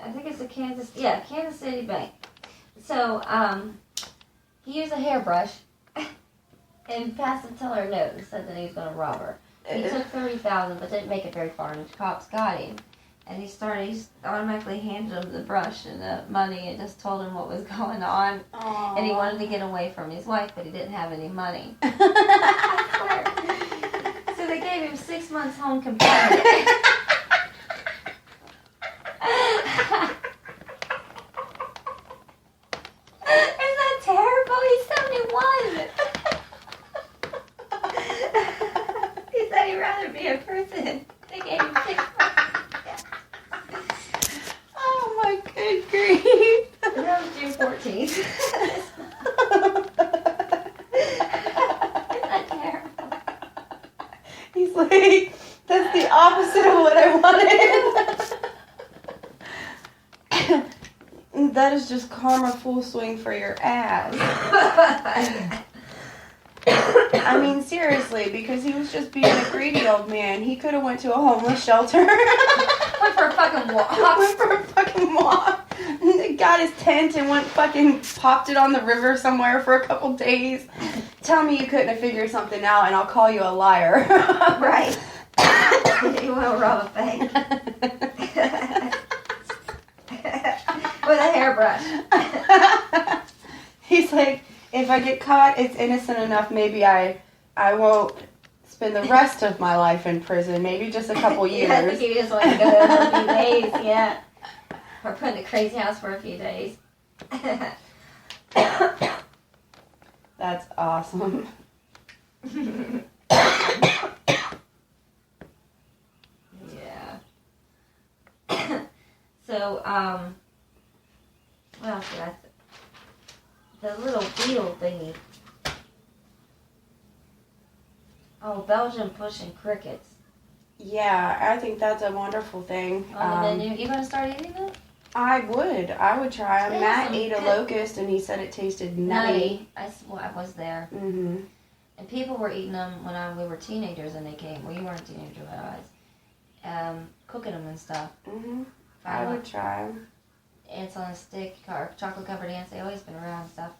I think it's a Kansas City bank. So, he used a hairbrush and passed the teller a note and said that he was going to rob her. He took $30,000, but didn't make it very far, and the cops got him. And he automatically handed him the brush and the money and just told him what was going on. Aww. And he wanted to get away from his wife, but he didn't have any money. I swear. So they gave him 6 months home confinement. Isn't that terrible? He's 71. He said he'd rather be a person. They gave him 6 months. Oh my good grief. That was June 14th. Isn't that terrible? He's like, that's the opposite of what I wanted. That is just karma full swing for your ass. I mean, seriously, because he was just being a greedy old man. He could have went to a homeless shelter. Went for a fucking walk. Went for a fucking walk. Got his tent and went fucking popped it on the river somewhere for a couple days. Tell me you couldn't have figured something out and I'll call you a liar. Right. You want to rob a bank. With a hairbrush. He's like, if I get caught, it's innocent enough. Maybe I won't spend the rest of my life in prison. Maybe just a couple years. Yeah, I think you just want to go there for a few days, yeah. Or put in a crazy house for a few days. That's awesome. Yeah. So, what else did I the little beetle thingy. Oh, Belgium pushing crickets. Yeah, I think that's a wonderful thing. On the menu. You going to start eating it? I would try. There's Matt some ate a good- locust and he said it tasted nutty. I was there. Mm-hmm. And people were eating them when we were teenagers and they came. Well, you weren't a teenager when I was. Cooking them and stuff. Mm-hmm. I would try. Ants on a stick, or chocolate covered ants. They always been around and stuff.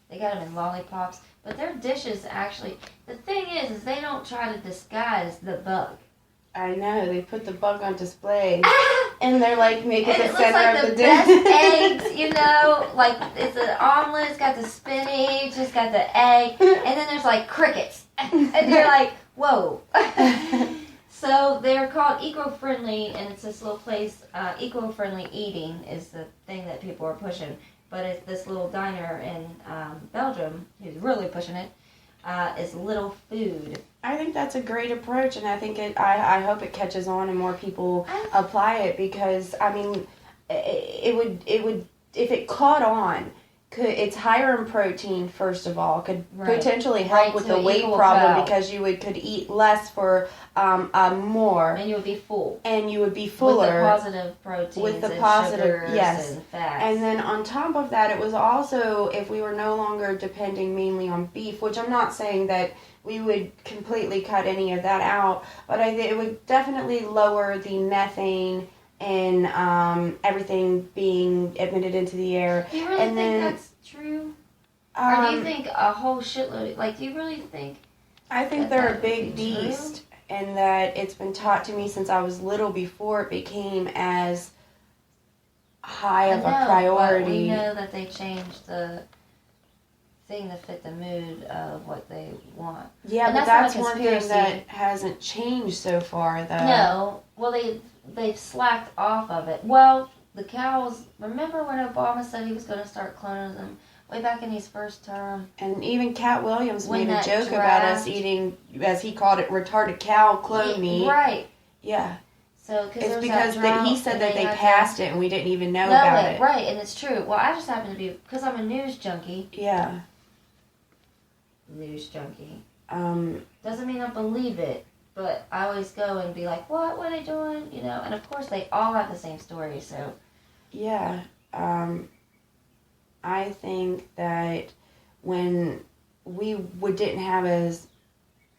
They got them in lollipops. But their dishes actually, the thing is they don't try to disguise the bug. I know, they put the bug on display. And they're like, make it And the it looks center like of the the dish. best eggs, you know, like it's an omelet, it's got the spinach, it's got the egg, and then there's like crickets. And you're like, whoa. So they're called eco-friendly, and it's this little place, eco-friendly eating is the thing that people are pushing. But it's this little diner in Belgium, who's really pushing it, is Little Food. I think that's a great approach, and I think I hope it catches on and more people apply it, because I mean, it would if it caught on. It's higher in protein, first of all. Could potentially help with the weight problem because you could eat less for more. And you would be full. And you would be fuller. With the positive proteins with the and positive, sugars yes. and fats. And then on top of that, it was also, if we were no longer depending mainly on beef, which I'm not saying that we would completely cut any of that out, but I think it would definitely lower the methane and everything being emitted into the air. Do you really think that's true? Or do you think a whole shitload, like, do you really think... I think they're a big beast, and that it's been taught to me since I was little before it became as high of a priority. But we know that they changed the thing to fit the mood of what they want. Yeah, and but that's one thing that hasn't changed so far, though. No. Well, they've slacked off of it. Well, the cows, remember when Obama said he was going to start cloning them way back in his first term? And even Cat Williams When made a that joke about us draft- eating, as he called it, retarded cow clone meat. Right. Yeah. So, It's because he said that they passed it and we didn't even know about it. Right, and it's true. Well, I just happen to be, because I'm a news junkie. Yeah. News junkie. Doesn't mean I believe it, but I always go and be like, what are they doing? You know, and of course they all have the same story, so. Yeah. I think that when we didn't have as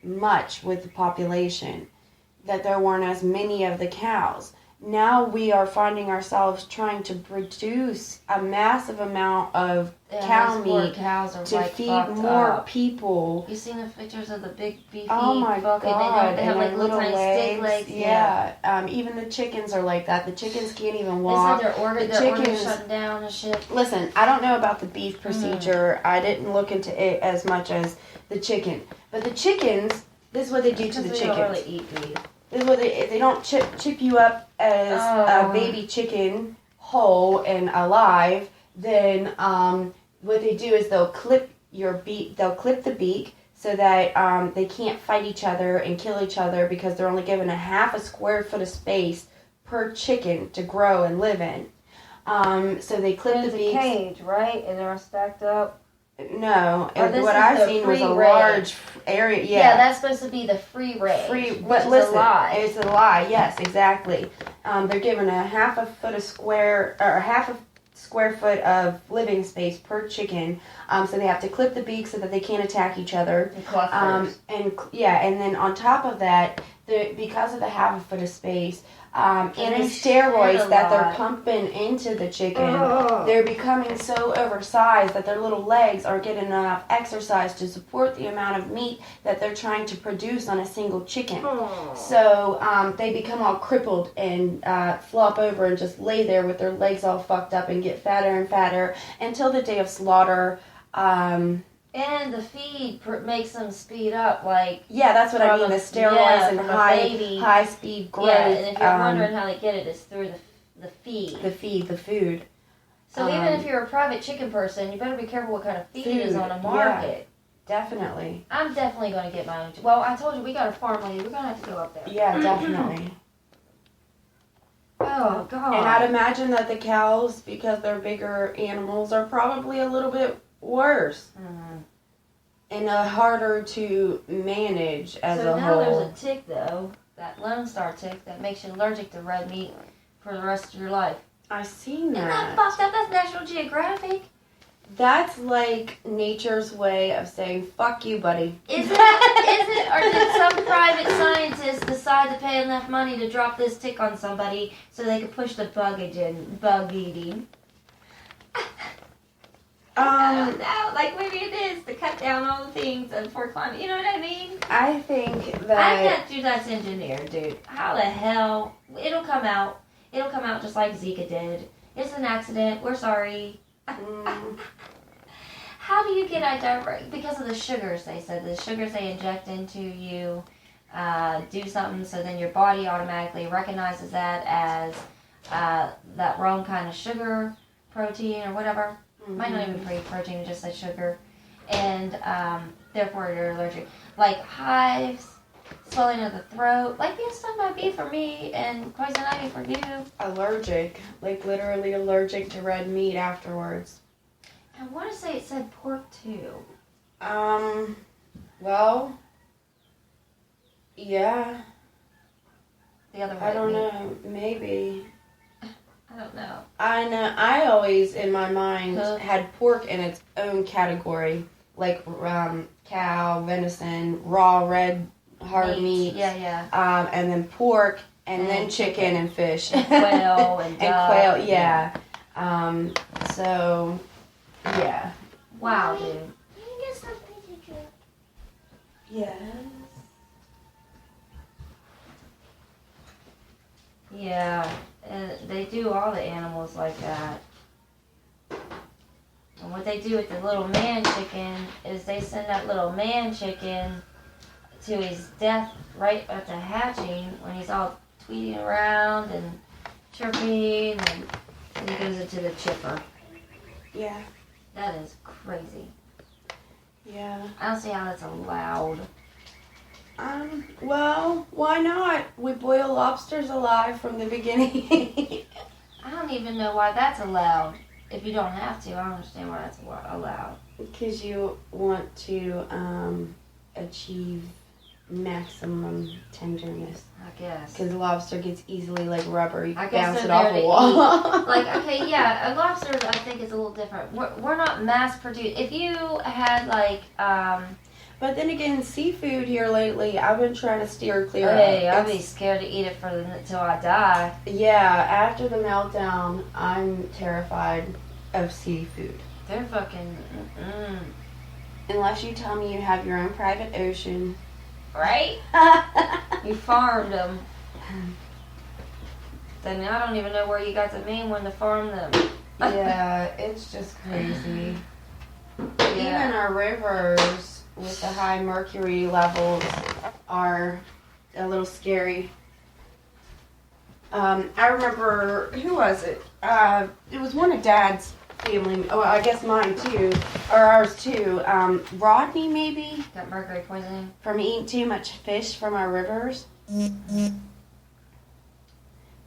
much with the population, that there weren't as many of the cows. now we are finding ourselves trying to produce a massive amount of cow meat cows are to like feed more up. people. You seen the pictures of the big beefy? Oh my god! They have like their little tiny stick legs. Yeah. Even the chickens are like that. The chickens can't even They walk. said their organs shutting down and shit. Listen, I don't know about the beef procedure. I didn't look into it as much as the chicken. But the chickens, this is what they do to the chickens. They don't really eat beef. This is what they don't chip you up as a baby chicken whole and alive. Then what they do is they'll clip the beak so that they can't fight each other and kill each other because they're only given a half a square foot of space per chicken to grow and live in. So they clip the beaks. There's a cage, right? And they're stacked up. No, what I've seen was a large area. Yeah, that's supposed to be the free range. But listen, it's a lie. Yes, exactly. They're given a half a square foot of living space per chicken. So they have to clip the beak so that they can't attack each other. And then on top of that, because of the half a foot of space, and the steroids that they're pumping into the chicken, they're becoming so oversized that their little legs aren't getting enough exercise to support the amount of meat that they're trying to produce on a single chicken. So they become all crippled and flop over and just lay there with their legs all fucked up and get fatter and fatter until the day of slaughter. And the feed makes them speed up, like... Yeah, that's what I mean, the steroids and high speed growth. Yeah, and if you're wondering how they get it, it's through the feed. The food. So even if you're a private chicken person, you better be careful what kind of feed is on the market. Yeah, definitely. I'm definitely going to get my own... Well, I told you, we got a farm lady. We're going to have to go up there. Yeah, definitely. Oh, God. And I'd imagine that the cows, because they're bigger animals, are probably a little bit worse. And harder to manage as a whole. So now there's a tick, though, that Lone Star tick, that makes you allergic to red meat for the rest of your life. I've seen that. Isn't that fucked up? That's National Geographic. That's like nature's way of saying, fuck you, buddy. Is it? Or did some private scientist decide to pay enough money to drop this tick on somebody so they could push the bug eating? I don't know. Like, maybe it is to cut down all the things for climate. You know what I mean? I think that... I bet you that's engineered, dude. How the hell? It'll come out. It'll come out just like Zika did. It's an accident. We're sorry. How do you get because of the sugars, they said. The sugars they inject into you do something, so then your body automatically recognizes that as that wrong kind of sugar, protein, or whatever. Might not even be protein, it just says sugar. And therefore you're allergic. Like hives, swelling of the throat, like being stung by a bee for me and poison ivy for you. Allergic. Like literally allergic to red meat afterwards. I want to say it said pork too. Well, yeah. The other way. I don't know. Maybe. I don't know. I know. I always, in my mind, had pork in its own category. Like cow, venison, raw red hard meat. Yeah. And then pork, and then chicken and fish. And quail and duck. Quail, yeah. So, yeah. Wow, dude. Yes. Yeah, and they do all the animals like that. And what they do with the little man chicken is they send that little man chicken to his death right at the hatching when he's all tweeting around and chirping, and he goes into the chipper. Yeah. That is crazy. Yeah. I don't see how that's allowed. Well, why not? We boil lobsters alive from the beginning. I don't even know why that's allowed. If you don't have to, I don't understand why that's allowed. Because you want to achieve maximum tenderness. I guess. Because the lobster gets easily like rubber. You I bounce guess it off a wall. Like, okay, yeah, a lobster I think is a little different. We're not mass produced. If you had like, but But then again, seafood here lately, I've been trying to steer clear of. Hey, I'll be scared to eat it until I die. Yeah, after the meltdown, I'm terrified of seafood. They're fucking. Unless you tell me you have your own private ocean. Right? You farmed them. Then I don't even know where you got the mean one to farm them. Yeah, it's just crazy. Yeah. Even our rivers with the high mercury levels are a little scary. I remember, who was it? It was one of Dad's family, well, I guess mine too, or ours too. Rodney, maybe? Got mercury poisoning? From eating too much fish from our rivers.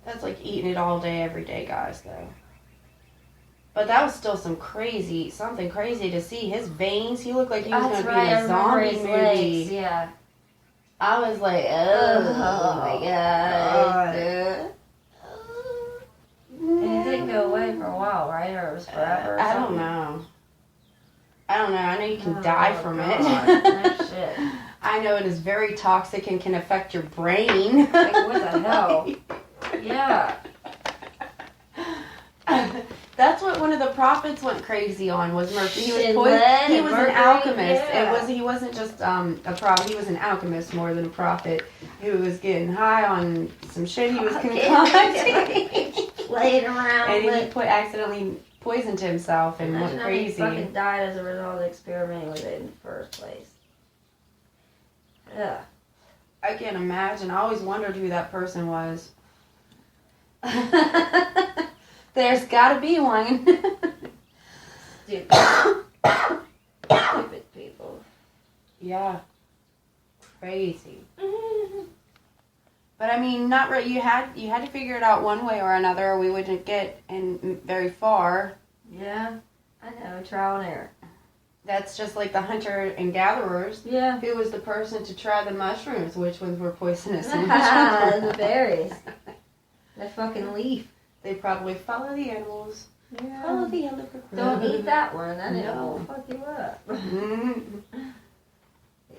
That's like eating it all day, every day, guys, though. But that was still something crazy to see. His veins, he looked like he was going to be in a zombie movie. Legs, yeah. I was like, oh my God. And it didn't go away for a while, right? Or it was forever or I something? don't know. I know you can die from it. No shit. I know it is very toxic and can affect your brain. Like, what the hell? Yeah. That's what one of the prophets went crazy on, was mercury. He was He was an alchemist. Yeah. He wasn't just a prophet. He was an alchemist more than a prophet who was getting high on some shit he was concocting. Playing around And with. he accidentally poisoned himself and went Imagine how he crazy. fucking died as a result of experimenting with it in the first place. Yeah. I can't imagine. I always wondered who that person was. There's gotta be one. Stupid. Stupid people. Yeah. Crazy. But I mean, not right. You had to figure it out one way or another, or we wouldn't get in very far. Yeah. I know. Trial and error. That's just like the hunter and gatherers. Yeah. Who was the person to try the mushrooms? Which ones were poisonous? And which ones were The berries. The fucking leaf. They probably follow the animals. Yeah. Follow the other. Don't eat that one. That No. will fuck you up.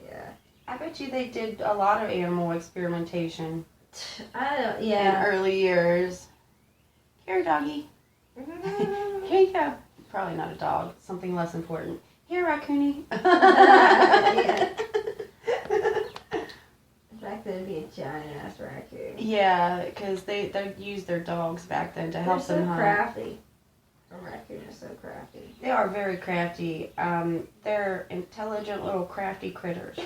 Yeah. I bet you they did a lot of animal experimentation I don't. in Yeah. early years. Here, doggy. Here you go. Probably not a dog. Something less important. Here, raccoony. Yeah. Back then, it'd be a giant ass raccoon. Yeah, because they used their dogs back then to help They're them so hunt. crafty. A raccoon is so crafty. They are very crafty. They're intelligent little crafty critters.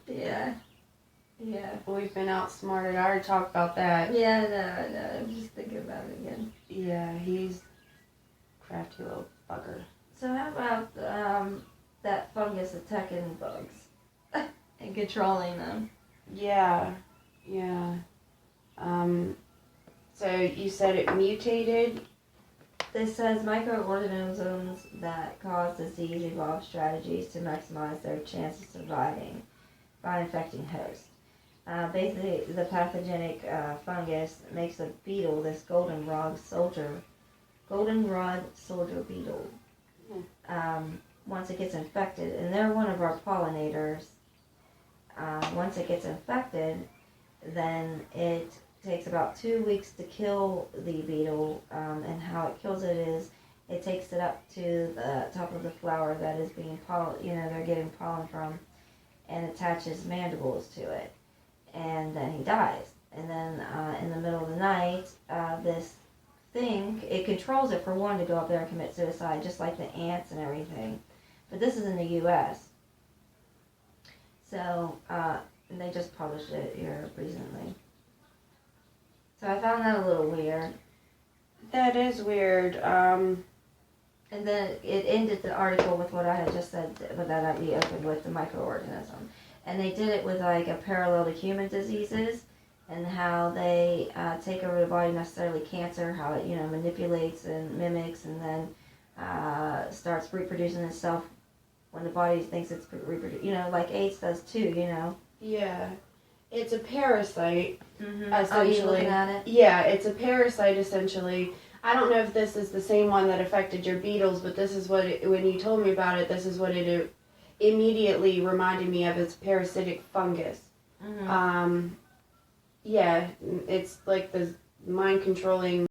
Yeah. Yeah. We've been outsmarted. I already talked about that. Yeah, no. I'm just thinking about it again. Yeah, he's a crafty little bugger. So how about that fungus attacking bugs and controlling them? Yeah. So you said it mutated? This says microorganisms that cause disease evolve strategies to maximize their chance of surviving by infecting hosts. Basically, the pathogenic fungus makes a beetle, this goldenrod soldier beetle, once it gets infected, and they're one of our pollinators. Once it gets infected, then it takes about 2 weeks to kill the beetle, and how it kills it is it takes it up to the top of the flower that is being they're getting pollen from, and attaches mandibles to it, and then he dies. And then in the middle of the night, this thing, it controls it for one to go up there and commit suicide, just like the ants and everything. But this is in the U.S. So they just published it here recently. So I found that a little weird. That is weird. And then it ended the article with what I had just said, but that I'd be open with the microorganism. And they did it with like a parallel to human diseases and how they take over the body, necessarily cancer, how it, manipulates and mimics and then starts reproducing itself when the body thinks it's reproducing, like AIDS does too, Yeah. It's a parasite, Mm-hmm. essentially. Oh, you looking at it? Yeah, it's a parasite, essentially. I don't know if this is the same one that affected your beetles, but this is what when you told me about it, this is what it immediately reminded me of is parasitic fungus. Mm-hmm. Yeah, it's like the mind controlling